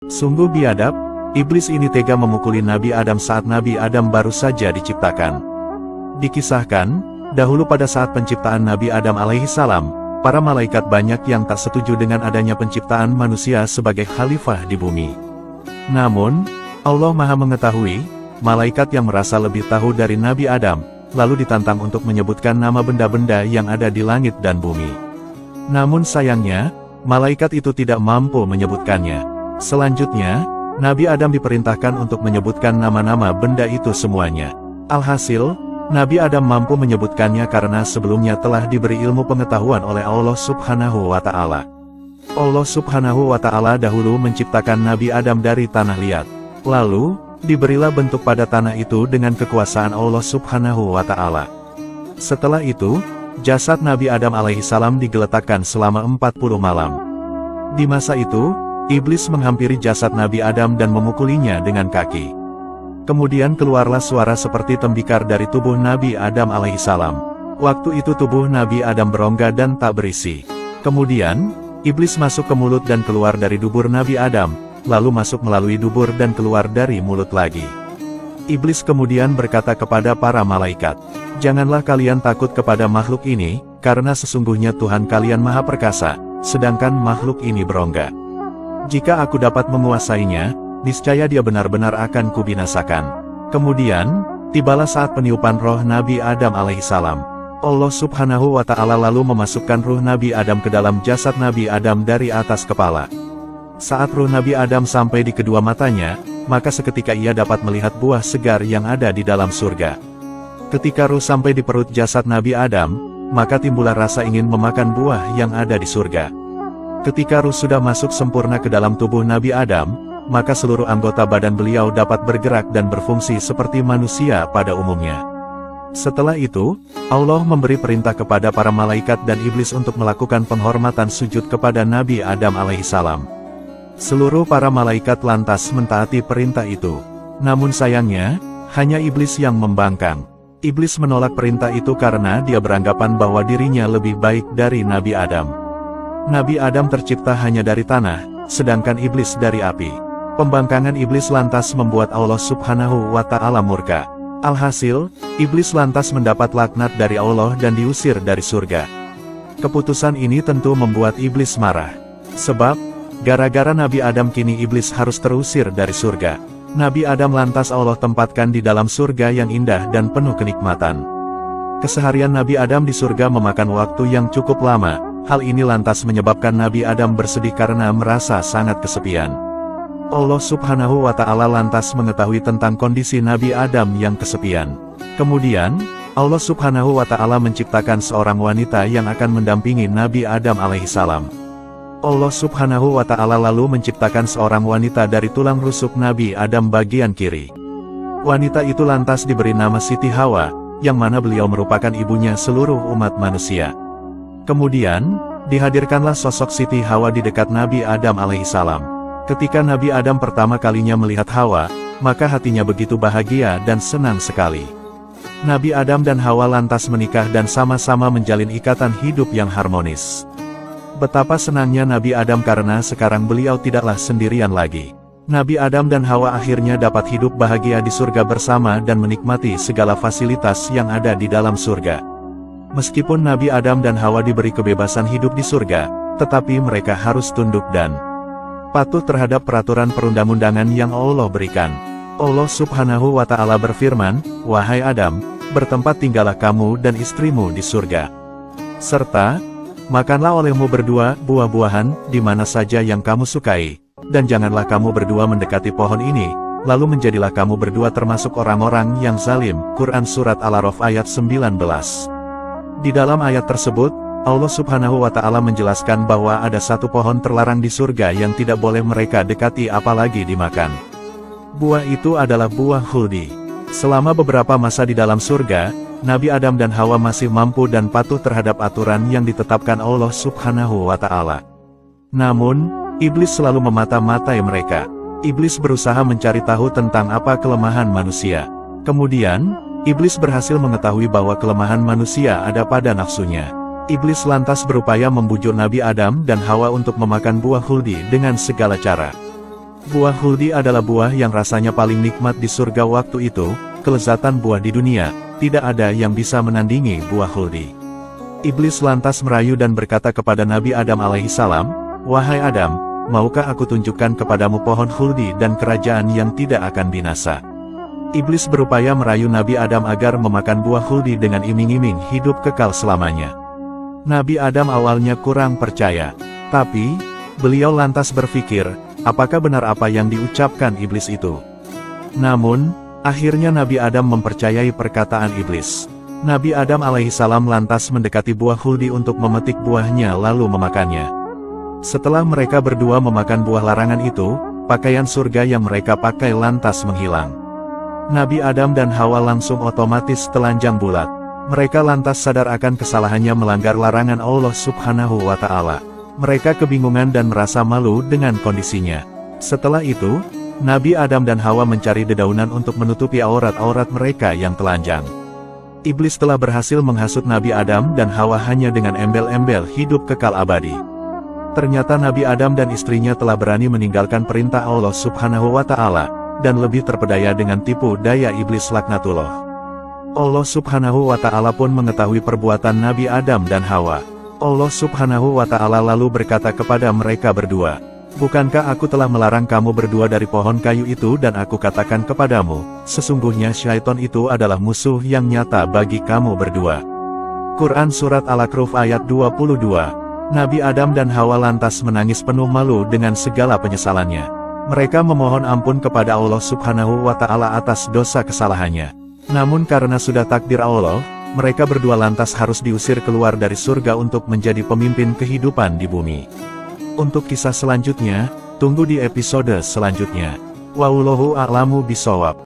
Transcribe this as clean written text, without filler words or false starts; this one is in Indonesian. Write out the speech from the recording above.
Sungguh biadab, iblis ini tega memukuli Nabi Adam saat Nabi Adam baru saja diciptakan. Dikisahkan, dahulu pada saat penciptaan Nabi Adam alaihissalam, para malaikat banyak yang tak setuju dengan adanya penciptaan manusia sebagai khalifah di bumi. Namun, Allah Maha mengetahui, malaikat yang merasa lebih tahu dari Nabi Adam, lalu ditantang untuk menyebutkan nama benda-benda yang ada di langit dan bumi. Namun sayangnya, malaikat itu tidak mampu menyebutkannya. Selanjutnya, Nabi Adam diperintahkan untuk menyebutkan nama-nama benda itu semuanya. Alhasil, Nabi Adam mampu menyebutkannya karena sebelumnya telah diberi ilmu pengetahuan oleh Allah Subhanahu wa Ta'ala. Allah Subhanahu wa Ta'ala dahulu menciptakan Nabi Adam dari tanah liat. Lalu, diberilah bentuk pada tanah itu dengan kekuasaan Allah Subhanahu wa Ta'ala. Setelah itu, jasad Nabi Adam alaihissalam digeletakkan selama 40 malam. Di masa itu, iblis menghampiri jasad Nabi Adam dan memukulinya dengan kaki. Kemudian keluarlah suara seperti tembikar dari tubuh Nabi Adam alaihissalam. Waktu itu tubuh Nabi Adam berongga dan tak berisi. Kemudian, iblis masuk ke mulut dan keluar dari dubur Nabi Adam, lalu masuk melalui dubur dan keluar dari mulut lagi. Iblis kemudian berkata kepada para malaikat, "Janganlah kalian takut kepada makhluk ini, karena sesungguhnya Tuhan kalian maha perkasa, sedangkan makhluk ini berongga. Jika aku dapat menguasainya, niscaya dia benar-benar akan kubinasakan." Kemudian, tibalah saat peniupan roh Nabi Adam alaihissalam. Allah Subhanahu wa Ta'ala lalu memasukkan ruh Nabi Adam ke dalam jasad Nabi Adam dari atas kepala. Saat ruh Nabi Adam sampai di kedua matanya, maka seketika ia dapat melihat buah segar yang ada di dalam surga. Ketika ruh sampai di perut jasad Nabi Adam, maka timbullah rasa ingin memakan buah yang ada di surga. Ketika ruh sudah masuk sempurna ke dalam tubuh Nabi Adam, maka seluruh anggota badan beliau dapat bergerak dan berfungsi seperti manusia pada umumnya. Setelah itu, Allah memberi perintah kepada para malaikat dan iblis untuk melakukan penghormatan sujud kepada Nabi Adam alaihissalam. Seluruh para malaikat lantas mentaati perintah itu. Namun sayangnya, hanya iblis yang membangkang. Iblis menolak perintah itu karena dia beranggapan bahwa dirinya lebih baik dari Nabi Adam. Nabi Adam tercipta hanya dari tanah, sedangkan iblis dari api. Pembangkangan iblis lantas membuat Allah Subhanahu wa Ta'ala murka. Alhasil, iblis lantas mendapat laknat dari Allah dan diusir dari surga. Keputusan ini tentu membuat iblis marah. Sebab, gara-gara Nabi Adam kini iblis harus terusir dari surga. Nabi Adam lantas Allah tempatkan di dalam surga yang indah dan penuh kenikmatan. Keseharian Nabi Adam di surga memakan waktu yang cukup lama. Hal ini lantas menyebabkan Nabi Adam bersedih karena merasa sangat kesepian. Allah Subhanahu wa Ta'ala lantas mengetahui tentang kondisi Nabi Adam yang kesepian. Kemudian, Allah Subhanahu wa Ta'ala menciptakan seorang wanita yang akan mendampingi Nabi Adam alaihissalam. Allah Subhanahu wa Ta'ala lalu menciptakan seorang wanita dari tulang rusuk Nabi Adam bagian kiri. Wanita itu lantas diberi nama Siti Hawa, yang mana beliau merupakan ibunya seluruh umat manusia. Kemudian, dihadirkanlah sosok Siti Hawa di dekat Nabi Adam alaihissalam. Ketika Nabi Adam pertama kalinya melihat Hawa, maka hatinya begitu bahagia dan senang sekali. Nabi Adam dan Hawa lantas menikah dan sama-sama menjalin ikatan hidup yang harmonis. Betapa senangnya Nabi Adam karena sekarang beliau tidaklah sendirian lagi. Nabi Adam dan Hawa akhirnya dapat hidup bahagia di surga bersama dan menikmati segala fasilitas yang ada di dalam surga. Meskipun Nabi Adam dan Hawa diberi kebebasan hidup di surga, tetapi mereka harus tunduk dan patuh terhadap peraturan perundang-undangan yang Allah berikan. Allah Subhanahu wa Ta'ala berfirman, "Wahai Adam, bertempat tinggallah kamu dan istrimu di surga. Serta, makanlah olehmu berdua buah-buahan di mana saja yang kamu sukai, dan janganlah kamu berdua mendekati pohon ini, lalu menjadilah kamu berdua termasuk orang-orang yang zalim." Quran Surat Al-A'raf ayat 19. Di dalam ayat tersebut, Allah Subhanahu wa Ta'ala menjelaskan bahwa ada satu pohon terlarang di surga yang tidak boleh mereka dekati apalagi dimakan. Buah itu adalah buah khuldi. Selama beberapa masa di dalam surga, Nabi Adam dan Hawa masih mampu dan patuh terhadap aturan yang ditetapkan Allah Subhanahu wa Ta'ala. Namun, iblis selalu memata-matai mereka. Iblis berusaha mencari tahu tentang apa kelemahan manusia. Kemudian, iblis berhasil mengetahui bahwa kelemahan manusia ada pada nafsunya. Iblis lantas berupaya membujuk Nabi Adam dan Hawa untuk memakan buah khuldi dengan segala cara. Buah huldi adalah buah yang rasanya paling nikmat di surga waktu itu, kelezatan buah di dunia, tidak ada yang bisa menandingi buah huldi. Iblis lantas merayu dan berkata kepada Nabi Adam alaihissalam, "Wahai Adam, maukah aku tunjukkan kepadamu pohon huldi dan kerajaan yang tidak akan binasa?" Iblis berupaya merayu Nabi Adam agar memakan buah huldi dengan iming-iming hidup kekal selamanya. Nabi Adam awalnya kurang percaya, tapi beliau lantas berpikir, apakah benar apa yang diucapkan iblis itu? Namun, akhirnya Nabi Adam mempercayai perkataan iblis. Nabi Adam alaihissalam lantas mendekati buah huldi untuk memetik buahnya lalu memakannya. Setelah mereka berdua memakan buah larangan itu, pakaian surga yang mereka pakai lantas menghilang. Nabi Adam dan Hawa langsung otomatis telanjang bulat. Mereka lantas sadar akan kesalahannya melanggar larangan Allah Subhanahu wa Ta'ala. Mereka kebingungan dan merasa malu dengan kondisinya. Setelah itu, Nabi Adam dan Hawa mencari dedaunan untuk menutupi aurat-aurat mereka yang telanjang. Iblis telah berhasil menghasut Nabi Adam dan Hawa hanya dengan embel-embel hidup kekal abadi. Ternyata Nabi Adam dan istrinya telah berani meninggalkan perintah Allah Subhanahu wa Ta'ala, dan lebih terpedaya dengan tipu daya iblis laknatullah. Allah Subhanahu wa Ta'ala pun mengetahui perbuatan Nabi Adam dan Hawa. Allah Subhanahu wa Ta'ala lalu berkata kepada mereka berdua, "Bukankah aku telah melarang kamu berdua dari pohon kayu itu dan aku katakan kepadamu, sesungguhnya syaitan itu adalah musuh yang nyata bagi kamu berdua." Quran Surat Al-A'raf ayat 22. Nabi Adam dan Hawa lantas menangis penuh malu dengan segala penyesalannya. Mereka memohon ampun kepada Allah Subhanahu wa Ta'ala atas dosa kesalahannya. Namun karena sudah takdir Allah, mereka berdua lantas harus diusir keluar dari surga untuk menjadi pemimpin kehidupan di bumi. Untuk kisah selanjutnya, tunggu di episode selanjutnya. Wallahu a'lamu bishawab.